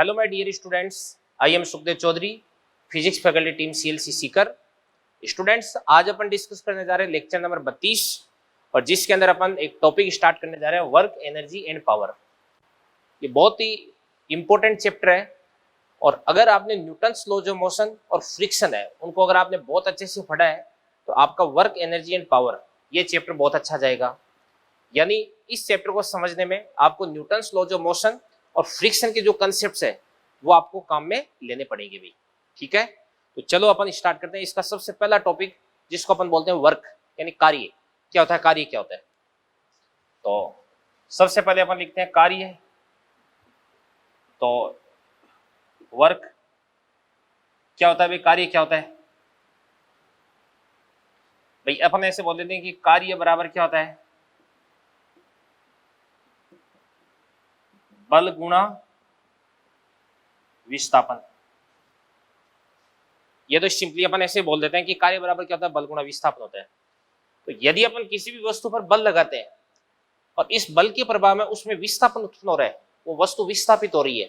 Hello my dear students, I am Sukhdev Chaudhary, physics faculty team CLC Sikar. Students, आज अपन discuss करने जा रहे हैं लेक्चर नंबर 32 और जिसके अंदर अपन एक टॉपिक स्टार्ट करने जा रहे हैं वर्क, एनर्जी एंड पावर। ये बहुत ही इंपॉर्टेंट चैप्टर है और अगर आपने न्यूटन्स लॉज ऑफ मोशन और फ्रिक्शन है उनको अगर आपने बहुत अच्छे से पढ़ा है तो आपका वर्क, एनर्जी एंड पावर ये चैप्टर बहुत अच्छा जाएगा। यानी इस चैप्टर को समझने में आपको न्यूटन्स लॉज ऑफ मोशन और फ्रिक्शन के जो कंसेप्ट्स है वो आपको काम में लेने पड़ेंगे भाई। ठीक है, तो चलो अपन स्टार्ट करते हैं। इसका सबसे पहला टॉपिक जिसको अपन बोलते हैं वर्क यानी कार्य। क्या होता है कार्य? क्या होता है? तो सबसे पहले अपन लिखते हैं कार्य। तो वर्क क्या होता है भाई? कार्य क्या होता है भाई? अपन ऐसे बोल देते हैं कि कार्य बराबर क्या होता है? बल गुणा विस्थापन। ये तो सिंपली अपन ऐसे बोल देते हैं कि कार्य बराबर क्या होता है? बल गुणा विस्थापन होता है। तो यदि अपन किसी भी वस्तु पर बल लगाते हैं और इस बल के प्रभाव में उसमें विस्थापन उत्पन्न हो रहा है, वो वस्तु विस्थापित हो रही है,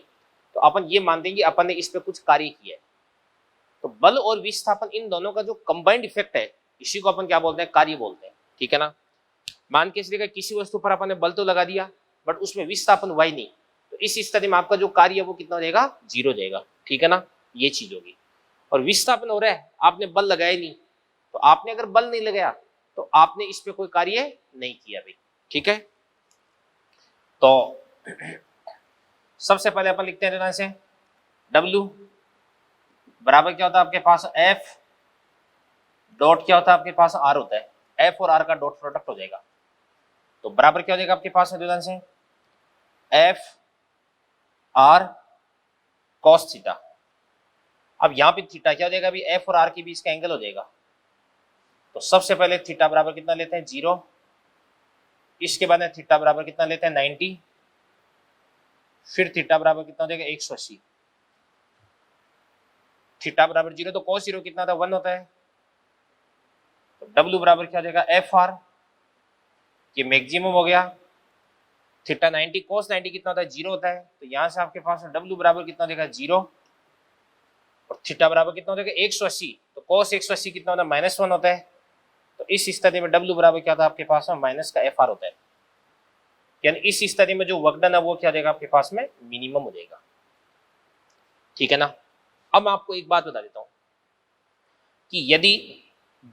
तो अपन ये मानते हैं कि अपन ने इस पे कुछ कार्य किया है। तो बल और विस्थापन इन दोनों का जो कंबाइंड इफेक्ट है इसी को अपन क्या बोलते हैं? कार्य बोलते हैं। ठीक है ना। मान के चलिए किसी वस्तु पर अपन ने बल तो लगा दिया बट उसमें विस्थापन हुआ ही नहीं, तो इस स्थिति में आपका जो कार्य है वो कितना हो जाएगा? 0 हो जाएगा। ठीक है ना, ये चीज होगी। और विस्थापन हो रहा है, आपने बल लगाया नहीं, तो आपने अगर बल नहीं लगाया तो आपने इस पे कोई कार्य नहीं किया भाई। ठीक है, तो सबसे पहले अपन लिखते हैं ध्यान से, W बराबर क्या होता है आपके पास? F डॉट क्या होता है आपके पास? R होता है। F और R का डॉट प्रोडक्ट हो जाएगा, तो बराबर क्या हो जाएगा आपके पास ध्यान से? F R cos theta. अब यहाँ पे थीटा क्या हो जाएगा अभी? F और R के बीच का एंगल हो जाएगा। तो सबसे पहले थीटा बराबर कितना लेते हैं? 0। इसके बाद में थीटा बराबर कितना लेते हैं? 90। फिर थीटा बराबर कितना हो जाएगा? 180। थीटा बराबर 0 तो cos 0 कितना था? 1 होता है। तो W बराबर क्या हो जाएगा? एफ आर, ये मैक्सिमम हो गया। थीटा 90 cos 90 कितना होता है? 0 होता है। तो यहां से आपके पास W बराबर कितना हो जाएगा? 0 और थीटा बराबर कितना हो जाएगा? 180। तो cos 180 कितना होता है? -1 होता है। तो इस स्थिति में W बराबर क्या था आपके पास में? माइनस का एफ आर होता है। यानी इस स्थिति में जो वर्क डन है वो क्या देगा आपके पास में? मिनिमम हो जाएगा। ठीक है ना। अब मैं आपको एक बात बता देता हूं कि यदि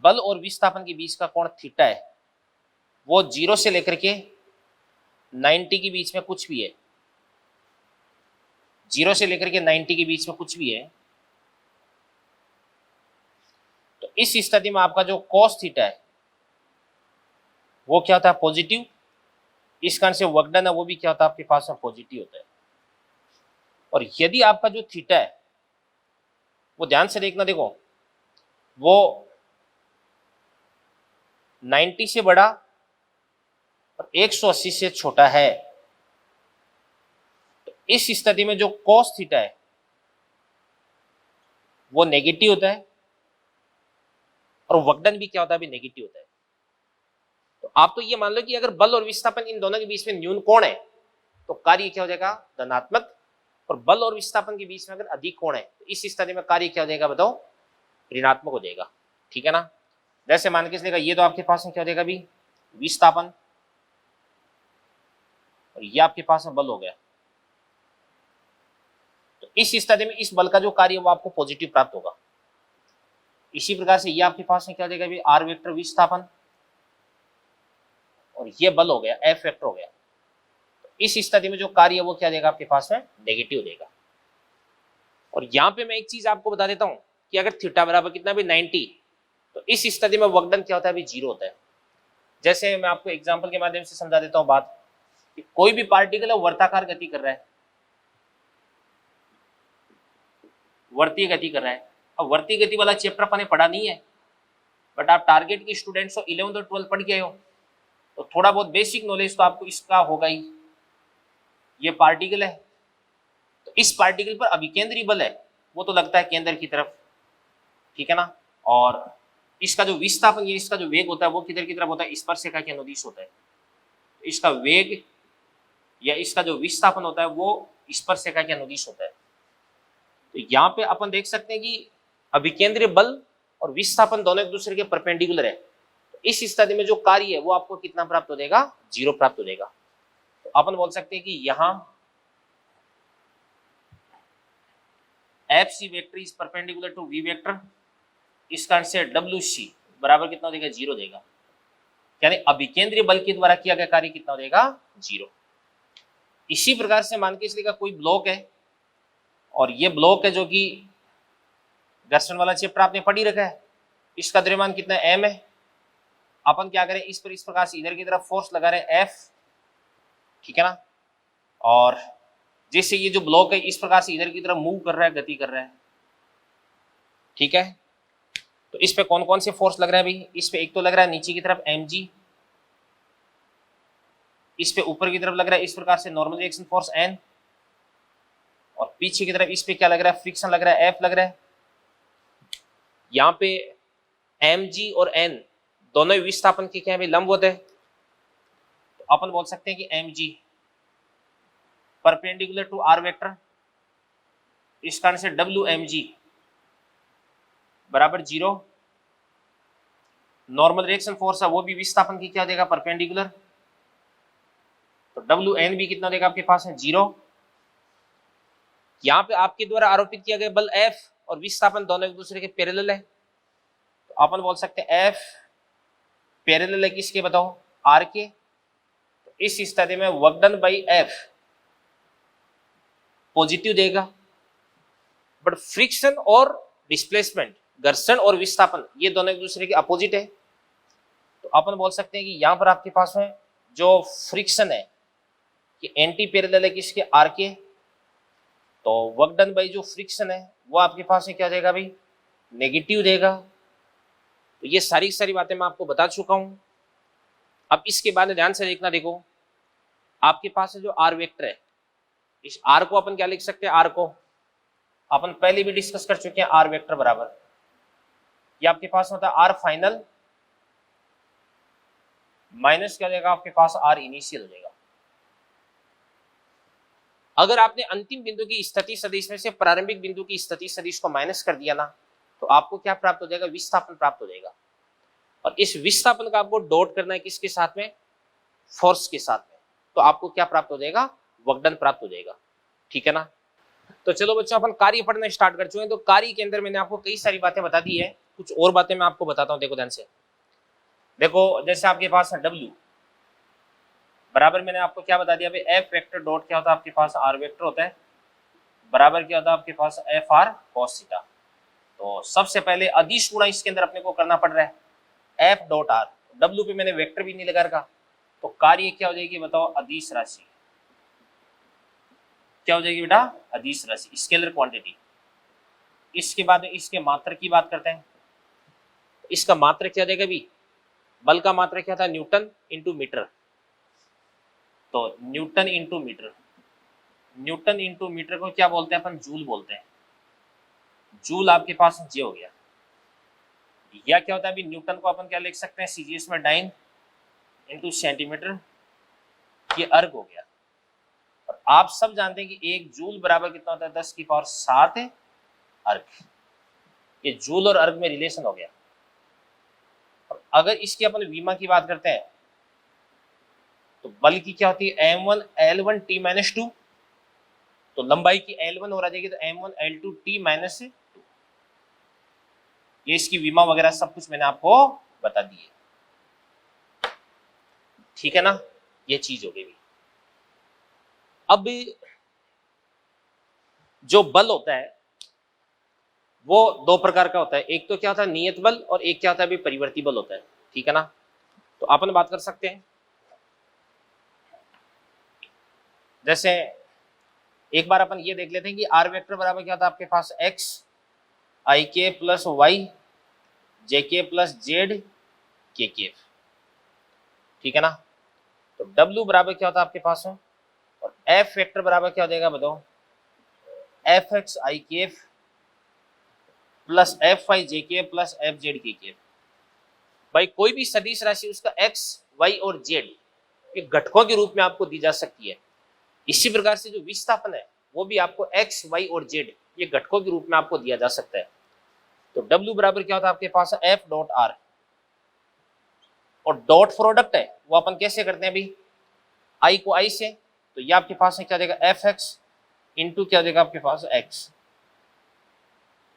बल और विस्थापन के बीच का कोण थीटा है वो 0 से लेकर के 90 के बीच में कुछ भी है, 0 से लेकर के 90 के बीच में कुछ भी है, तो इस स्थिति में आपका जो cos थीटा है वो क्या होता है? पॉजिटिव। इस कारण से वर्क डन है वो भी क्या होता है आपके पास में? पॉजिटिव होता है। और यदि आपका जो थीटा है वो ध्यान से देखना, देखो वो 90 से बड़ा और 180 से छोटा है, तो इस स्थिति में जो cos थीटा है वो नेगेटिव होता है और वर्क डन भी क्या होता है? अभी नेगेटिव होता है। तो आप तो ये मान लो कि अगर बल और विस्थापन इन दोनों के बीच में न्यून कोण है तो कार्य क्या हो जाएगा? धनात्मक। और बल और विस्थापन के बीच में अगर अधिक कोण है तो इस स्थिति में कार्य क्या हो जाएगा? बताओ, ऋणात्मक हो जाएगा। ठीक है ना। जैसे मान के चलेगा ये तो आपके पास में क्या हो जाएगा अभी? विस्थापन, और ये आपके पास में बल हो गया। तो इस स्थिति में इस बल का जो कार्य है वो आपको पॉजिटिव प्राप्त होगा। इसी प्रकार से ये आपके पास में क्या हो जाएगा अभी? आर वेक्टर विस्थापन, और ये बल हो गया, एफ वेक्टर हो गया। तो इस स्थिति में जो कार्य है वो क्या देगा आपके पास में? नेगेटिव देगा। और यहां पे मैं एक चीज आपको बता देता हूं कि अगर थीटा बराबर कितना भी 90, तो इस स्थिति में वर्क डन क्या होता है? अभी 0 होता है। जैसे मैं आपको एग्जांपल के माध्यम से समझा देता हूं बात, कि कोई भी पार्टिकल है वर्ताकार गति कर रहा है, वर्तीय गति कर रहा है। अब वर्तीय गति वाला चैप्टर अपने पढ़ा नहीं है, बट आप टारगेट की स्टूडेंट्स हो, 11th और 12th पढ़ गए हो, तो थोड़ा बहुत बेसिक नॉलेज तो आपको इसका होगा ही। ये पार्टिकल है, तो इस पार्टिकल पर अभिकेंद्री बल है वो तो लगता है केंद्र की तरफ। ठीक है ना। और इसका जो विस्थापन, ये इसका जो वेग होता है वो किधर की तरफ होता है? स्पर्शिका के अनुदिश होता है। इसका वेग या इसका जो विस्थापन होता है वो स्पर्शिका के अनुदिश होता है। तो यहाँ पे अपन देख सकते हैं कि अभिकेंद्रीय बल और विस्थापन दोनों एक दूसरे के परपेंडिकुलर है। तो इस स्थिति में जो कार्य है वो आपको कितना प्राप्त हो जाएगा, 0 प्राप्त हो जाएगा। तो अपन बोल सकते हैं कि यहाँ FC vector is perpendicular to V vector, इसका आंसर WC बराबर कितना हो जाएगा, 0 देगा। यानी अभिकेंद्रीय बल के द्वारा किया गया कार्य कितना हो जाएगा, 0। इसी प्रकार से मान के चलिएगा कोई ब्लॉक है और ये ब्लॉक है जो कि घर्षण वाला चैप्टर आपने पढ़ी रखा है, इसका द्रव्यमान कितना m है। अपन क्या करें, इस प्रकार से इधर की तरफ फोर्स लगा रहे हैं F, ठीक है ना। और जैसे ये जो ब्लॉक है इस प्रकार से इधर की तरफ मूव कर रहा है, गति कर रहा है, ठीक है। तो इस पे कौन कौन से फोर्स लग रहा है भाई, इस पे एक तो लग रहा है नीचे की तरफ mg, इस पे ऊपर की तरफ लग रहा है इस प्रकार से नॉर्मल रिएक्शन फोर्स n, और पीछे की तरफ इस पे क्या लग रहा है, फ्रिक्शन लग रहा है F लग रहा है। यहाँ पे mg और n दोनों ही विस्थापन के क्या है भाई, लंबवत है। तो अपन बोल सकते हैं कि mg perpendicular to r vector, इस कारण से wmg बराबर 0। नॉर्मल रिएक्शन फोर्स है वो भी विस्थापन की क्या देगा, परपेंडिकुलर। तो wn भी कितना देगा आपके पास है, 0। यहाँ पे आपके द्वारा आरोपित किया गया बल F और विस्थापन दोनों एक दूसरे के पैरेलल है। तो अपन बोल सकते हैं F पैरेलल है किसके बताओ, R के। तो इस स्थिति में work done by F positive देगा, बट फ्रिक्शन और डिस्प्लेसमेंट, घर्षण और विस्थापन ये दोनों एक दूसरे के अपोजिट है। तो अपन बोल सकते हैं कि यहाँ पर आपके पास में जो फ्रिक्शन है कि एंटी पैरेलल है किसके, आर के। तो वर्क डन बाई जो फ्रिक्शन है वो आपके पास में क्या देगा भाई, नेगेटिव देगा। तो ये सारी बातें मैं आपको बता चुका हूं। अब इसके बाद ध्यान से देखना, देखो आपके पास जो आर वेक्टर है, इस आर को अपन क्या लिख सकते हैं, आर को अपन पहले भी डिस्कस कर चुके हैं, आर वेक्टर बराबर ये आपके पास होता है आर फाइनल माइनस क्या हो जाएगा आपके पास, आर इनिशियल हो जाएगा। अगर आपने अंतिम बिंदु की स्थिति सदिश में से प्रारंभिक बिंदु की स्थिति सदिश को माइनस कर दिया ना, तो आपको क्या प्राप्त हो जाएगा, विस्थापन प्राप्त हो जाएगा। और इस विस्थापन का आपको डॉट करना है किसके साथ में, फोर्स के साथ में। तो आपको क्या प्राप्त हो जाएगा, वर्क डन प्राप्त हो जाएगा, ठीक है ना। तो चलो बच्चों अपन कार्य पढ़ना स्टार्ट कर चुके हैं। तो कार्य के अंदर मैंने आपको कई सारी बातें बता दी है, कुछ और बातें मैं आपको बताता हूँ। देखो ध्यान से, देखो जैसे आपके पास है W बराबर, मैंने आपको क्या बता दिया भाई, F वेक्टर डॉट क्या होता है आपके पास, R वेक्टर होता है, बराबर क्या होता है आपके पास, FR cos थीटा। तो सबसे पहले अदिश गुणा इसके अंदर अपने को करना पड़ रहा है, F डॉट R, W पे मैंने वेक्टर भी नहीं लगा रखा। तो कार्य क्या हो जाएगी बताओ, अदिश राशि क्या हो जाएगी बेटा, अदिश राशि, स्केलर क्वांटिटी। इसके बाद इसके मात्रा की बात करते हैं। इसका मात्रा क्या देगा भी, बल का मात्रा क्या था, न्यूटन इंटू मीटर। तो newton into metre, newton into metre को क्या बोलते हैं अपन, जूल बोलते हैं। जूल आपके पास जे हो गया। या क्या होता है अभी, न्यूटन को अपन क्या लिख सकते हैं, सीजीएस में डाइन इंटू सेंटीमीटर, ये अर्ग हो गया। और आप सब जानते हैं कि एक जूल बराबर कितना होता है, 10 की पावर 7 अर्ग। ये जूल और अर्ग में रिलेशन हो गया। और अगर इसकी अपन विमा की बात करते हैं तो बल की क्या होती है, m1 L1 T माइनस 2। तो लंबाई की L1 और आ जाएगी तो m1 L2 T माइनस 2। ये इसकी विमा वगैरह सब कुछ मैंने आपको बता दी है, ठीक है ना। ये चीज हो गई। अब जो बल होता है वो दो प्रकार का होता है, एक तो क्या होता है नियत बल और एक क्या होता है परिवर्ती बल होता है, ठीक है ना। तो अपन बात कर सकते हैं, जैसे एक बार अपन ये देख लेते हैं कि आर वेक्टर बराबर क्या होता है आपके पास, एक्स आई के प्लस वाई जे के प्लस जेड के के, ठीक है ना। तो डब्ल्यू बराबर क्या होता है आपके पास है, और एफ वेक्टर बराबर क्या हो जाएगा बताओ, एफ एक्स आई के प्लस एफ वाई जे के प्लस एफ जेड के के। भाई कोई भी सदिश राशि उसका एक्स वाई और जेड के घटकों के रूप में आपको दी जा सकती है। इसी प्रकार से जो विस्थापन है वो भी आपको एक्स वाई और जेड ये घटकों के रूप में आपको दिया जा सकता है। तो W बराबर क्या होता है आपके पास F डॉट R, और डॉट प्रोडक्ट है वो अपन कैसे करते हैं अभी, I को I से, तो ये आपके पास है क्या देगा FX इंटू क्या देगा आपके पास X,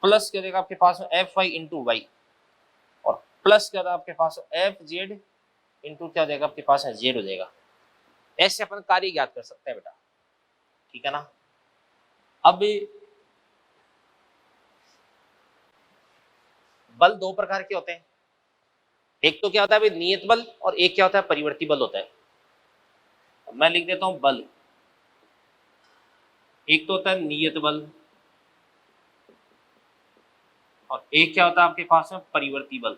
प्लस क्या देगा आपके पास FY इंटू वाई, और प्लस क्या था आपके पास FZ इंटू क्या देगा आपके पास है Z हो जाएगा। ऐसे अपन कार्य ज्ञात कर सकते हैं बेटा, ठीक है ना। अब बल दो प्रकार के होते हैं, एक तो क्या होता है नियत बल और एक क्या होता है परिवर्ती बल होता है। मैं लिख देता हूं बल, एक तो होता है नियत बल और एक क्या होता है आपके पास में परिवर्ती बल।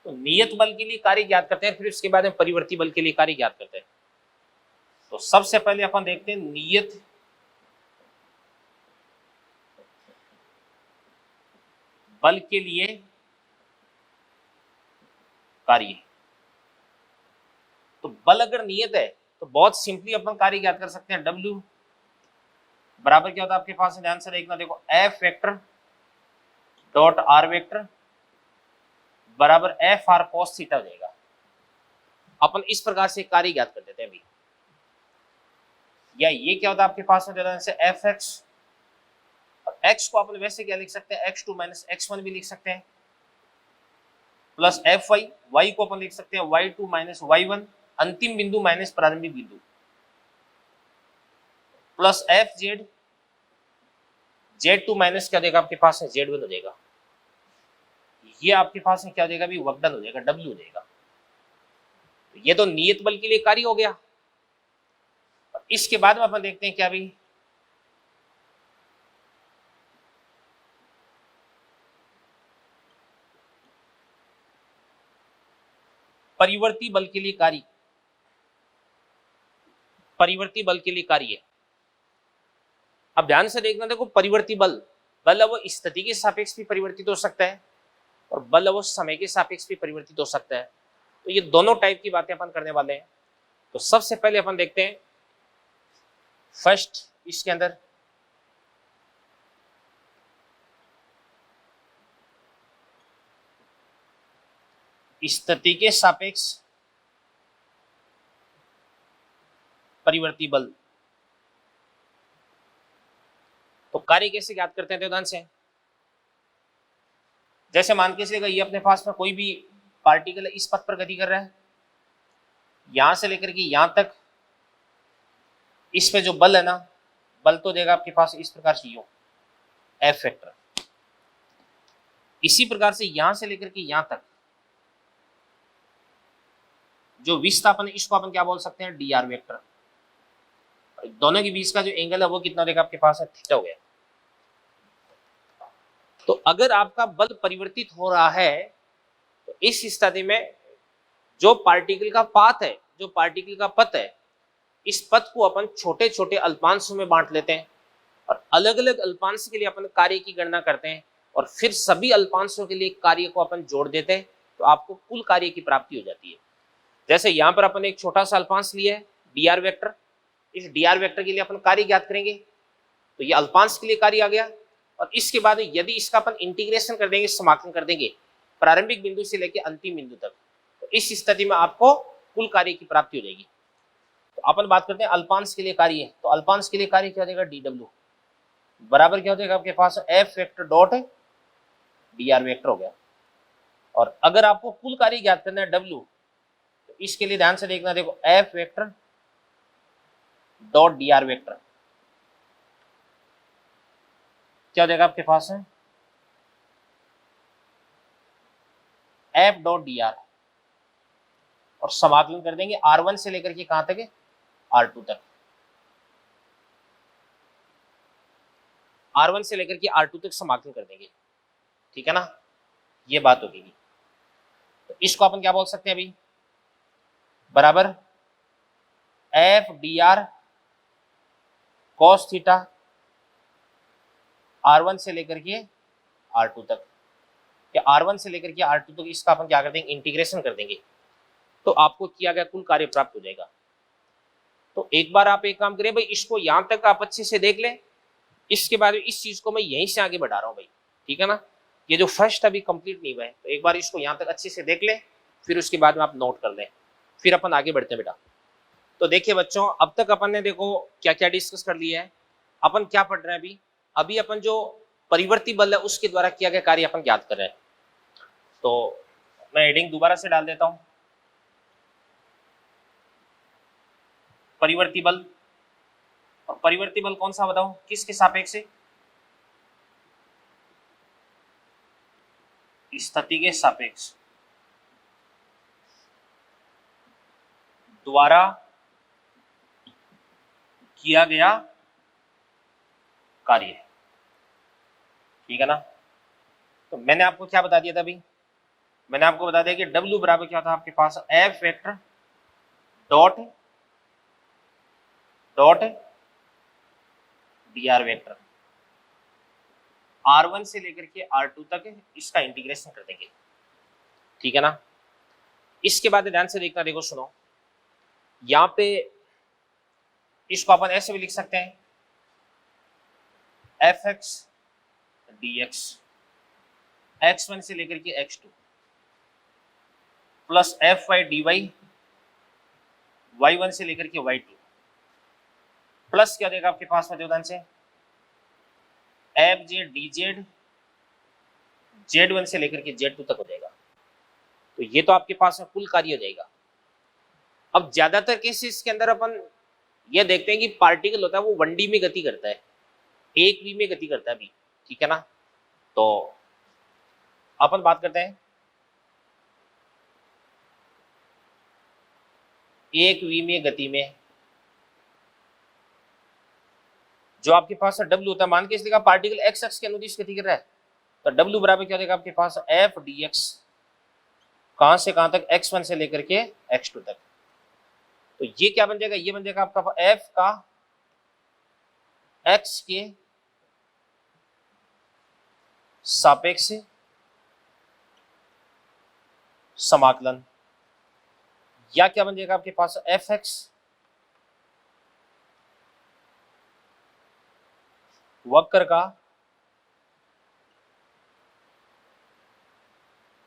तो नियत बल के लिए कार्य ज्ञात करते हैं, फिर उसके बाद में परिवर्ती बल के लिए कार्य ज्ञात करते हैं। तो सबसे पहले अपन देखते हैं नियत बल के लिए कार्य। तो बल अगर नियत है तो बहुत सिंपली अपन कार्य ज्ञात कर सकते हैं। W बराबर क्या होता है आपके पास, ध्यान से देखना, देखो F vector dot R vector बराबर FR cos थीटा हो जाएगा। अपन इस प्रकार से कार्य ज्ञात कर देते हैं अभी। या ये क्या होता है आपके पास में से FX, और X को अपन वैसे क्या लिख सकते हैं X2 माइनस X1 भी लिख सकते हैं, प्लस FY, Y को अपन लिख सकते हैं Y2 माइनस Y1 अंतिम बिंदु माइनस प्रारंभिक बिंदु, प्लस FZ, Z2 माइनस क्या देगा आपके पास है Z1 हो जाएगा। ये आपके पास में क्या हो जाएगा अभी वर्कडन हो जाएगा, W हो जाएगा। तो ये तो नियत बल के लिए कार्य हो गया। इसके बाद में अपन देखते हैं क्या भी परिवर्ती बल के लिए कार्य। परिवर्ती बल के लिए कार्य, अब ध्यान से देखना, देखो परिवर्ती बल, बल वो स्थिति के सापेक्ष भी परिवर्तित हो सकता है और बल वो समय के सापेक्ष भी परिवर्तित हो सकता है। तो ये दोनों टाइप की बातें अपन करने वाले हैं। तो सबसे पहले अपन देखते हैं फर्स्ट, इसके अंदर स्थिति के सापेक्ष परिवर्ती बल। तो कार्य कैसे ज्ञात करते हैं ध्यान से, जैसे मान के चलिएगा ये अपने पास में कोई भी पार्टिकल इस पथ पर गति कर रहा है, यहां से लेकर के यहां तक इस पे जो बल है ना, बल तो देगा आपके पास इस प्रकार से यू F वेक्टर। इसी प्रकार से यहां से लेकर के यहां तक जो विस्थापन है इसको अपन क्या बोल सकते हैं dr वेक्टर। दोनों के बीच का जो एंगल है वो कितना देगा आपके पास है थीटा हो गया। तो अगर आपका बल परिवर्तित हो रहा है तो इस स्थिति में जो पार्टिकल का पाथ है, जो पार्टिकल का पथ है, इस पथ को अपन छोटे छोटे अल्पांशों में बांट लेते हैं और अलग अलग अल्पांश के लिए अपन कार्य की गणना करते हैं और फिर सभी अल्पांशों के लिए कार्य को अपन जोड़ देते हैं, तो आपको कुल कार्य की प्राप्ति हो जाती है। जैसे यहाँ पर अपन एक छोटा सा अल्पांश लिया है dr वेक्टर, इस dr वेक्टर के लिए अपन कार्य ज्ञात करेंगे, तो ये अल्पांश के लिए कार्य आ गया। और इसके बाद यदि इसका अपन इंटीग्रेशन कर देंगे, समाकलन कर देंगे प्रारंभिक बिंदु से लेकर अंतिम बिंदु तक, तो इस स्थिति में आपको कुल कार्य की प्राप्ति हो जाएगी। तो अपन बात करते हैं अल्पांश के लिए कार्य है, तो अल्पांश के लिए कार्य क्या हो जाएगा dw बराबर क्या हो जाएगा आपके पास F vector dot dr vector हो गया। और अगर आपको कुल कार्य ज्ञात करना है W, तो इसके लिए ध्यान से देखना, देखो F vector dot dr vector क्या हो जाएगा आपके पास है F डॉट dr, और समाकलन कर देंगे R1 से लेकर के कहां तक है R2 तक, R1 से लेकर के R2 तक समाकलन कर देंगे, ठीक है ना, ये बात होगी। तो इसको अपन क्या बोल सकते हैं अभी, बराबर F dr cos theta R1 से लेकर के R2 तक, या R1 से लेकर के R2 तक, इसका अपन क्या कर देंगे इंटीग्रेशन कर देंगे, तो आपको किया गया कुल कार्य प्राप्त हो जाएगा। तो एक बार आप एक काम करिए भाई, इसको यहां तक आप अच्छे से देख लें, इसके बाद इस चीज को मैं यहीं से आगे बढ़ा रहा हूं भाई, ठीक है ना। ये जो फर्स्ट अभी कंप्लीट नहीं हुआ है, तो एक बार इसको यहां तक अच्छे से देख लें, फिर उसके बाद में आप नोट कर लें, फिर अपन आगे बढ़ते हैं बेटा। तो देखिए बच्चों, अब तक अपन ने देखो क्या क्या डिस्कस कर लिया है। अपन क्या पढ़ रहे हैं अभी, अभी अपन जो परिवर्ती बल है उसके द्वारा किया गया कार्य अपन याद कर रहे हैं। तो मैं हेडिंग दोबारा से डाल देता हूं, परिवर्ती बल। और परिवर्ती बल कौन सा बताऊं, किसके सापेक्ष से, स्थिति के सापेक्ष द्वारा किया गया कार्य, ठीक है ना। तो मैंने आपको क्या बता दिया था अभी, मैंने आपको बता दिया कि W बराबर क्या था आपके पास, F vector dot dot dr vector, R1 से लेकर के R2 तक इसका इंटीग्रेशन कर देंगे, ठीक है ना। इसके बाद ध्यान से देखना, देखो सुनो, यहां पे इसको अपन ऐसे भी लिख सकते हैं, fx dx x1 से लेकर के x2 plus fy dy y1 से लेकर के y2 प्लस क्या देगा आपके पास में ध्यान से, fj dz z1 से लेकर के z2 तक हो जाएगा। तो ये तो आपके पास में कुल कार्य हो जाएगा। अब ज्यादातर केसेस के अंदर अपन ये देखते हैं कि पार्टिकल होता है वो 1D में गति करता है, 1V में गति करता है अभी, ठीक है ना। तो अपन बात करते हैं 1V में गति में जो आपके पास W होता है, मान के इसलिए पार्टिकल x अक्ष के अनुदिश गति कर रहा है, तो W बराबर क्या देगा आपके पास, f dx, कहां से कहां तक, x1 से लेकर के x2 तक। तो ये क्या बन जाएगा, ये बन जाएगा आपका f का x के सापेक्ष समाकलन, या क्या बन जाएगा आपके पास, fx वक्र का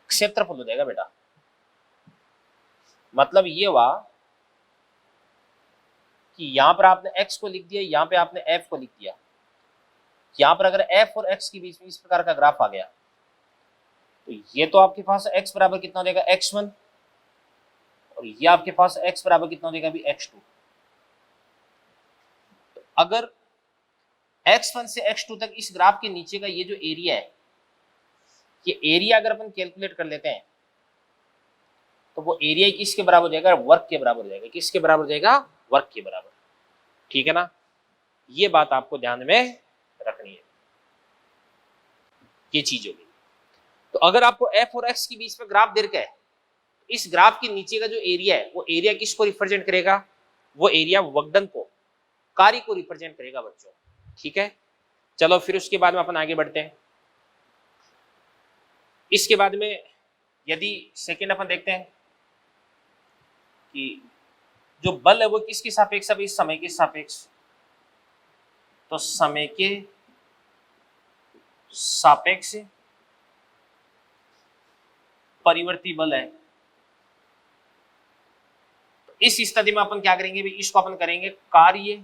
क्षेत्रफल हो जाएगा बेटा। मतलब ये हुआ कि यहां पर आपने x को लिख दिया, यहां पे आपने f को लिख दिया। यहां पर अगर f और x के बीच में इस प्रकार का ग्राफ आ गया, तो ये तो आपके पास x बराबर कितना हो जाएगा, x1, और ये आपके पास x बराबर कितना हो जाएगा अभी, x2। तो अगर x1 से x2 तक इस ग्राफ के नीचे का ये जो एरिया है, ये एरिया अगर अपन कैलकुलेट कर लेते हैं, तो वो एरिया किसके बराबर हो जाएगा, वर्ग के बराबर हो जाएगा। किसके बराबर हो जाएगा, वर्ग के बराबर, ठीक है ना। ये बात आपको ध्यान में रखनी है, ये चीज होगी। तो अगर आपको f और x के बीच में ग्राफ दे रखा है, इस ग्राफ के नीचे का जो एरिया है, वो एरिया किसको रिप्रेजेंट करेगा, वो एरिया वक्डन को, कार्य को रिप्रेजेंट करेगा बच्चों, ठीक है। चलो फिर उसके बाद में अपन आगे बढ़ते हैं। इसके बाद में यदि सेकेंड अपन देखते हैं कि जो बल है वो किसके सापेक्ष, अभी समय के सापेक्ष, तो समय के सापेक्ष परिवर्ती बल है। तो इस स्थिति में अपन क्या करेंगे, इसको अपन करेंगे कार्य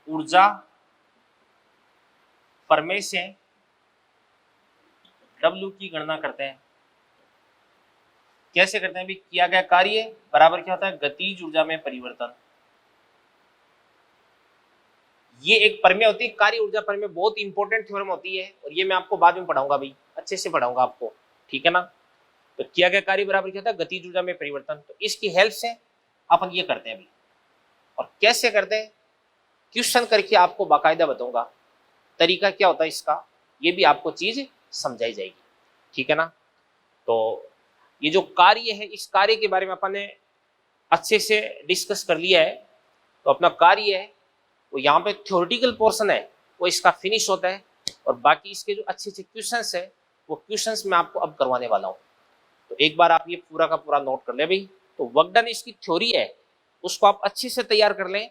ऊर्जा प्रमेय से W की गणना करते हैं। कैसे करते हैं भी, किया गया कार्य बराबर क्या होता है, गतिज ऊर्जा में परिवर्तन। ये एक प्रमेय होती है, कार्य ऊर्जा प्रमेय, बहुत इंपॉर्टेंट थ्योरम होती है, और ये मैं आपको बाद में पढ़ाऊंगा भाई, अच्छे से पढ़ाऊंगा आपको, ठीक है ना। तो किया गया कार्य बराबर क्या होता है, गतिज ऊर्जा में परिवर्तन। तो इसकी हेल्प से अपन ये करते हैं अभी, और कैसे करते हैं क्वेश्चन करके आपको बाकायदा बताऊंगा, तरीका क्या होता है इसका, ये भी आपको चीज समझाई जाएगी, ठीक है ना। तो ये जो कार्य है, इस कार्य के बारे में अपन ने अच्छे से डिस्कस कर लिया है। तो अपना कार्य है वो यहाँ पे थ्योरेटिकल पोर्शन है वो इसका फिनिश होता है, और बाकी इसके जो अच्छे अच्छे क्वेश्चंस है वो क्वेश्चंस मैं आपको अब करवाने वाला हूँ। तो एक बार आप ये पूरा का पूरा नोट कर ले भाई, तो वर्क डन इसकी थ्योरी है, उसको आप अच्छे से तैयार कर लें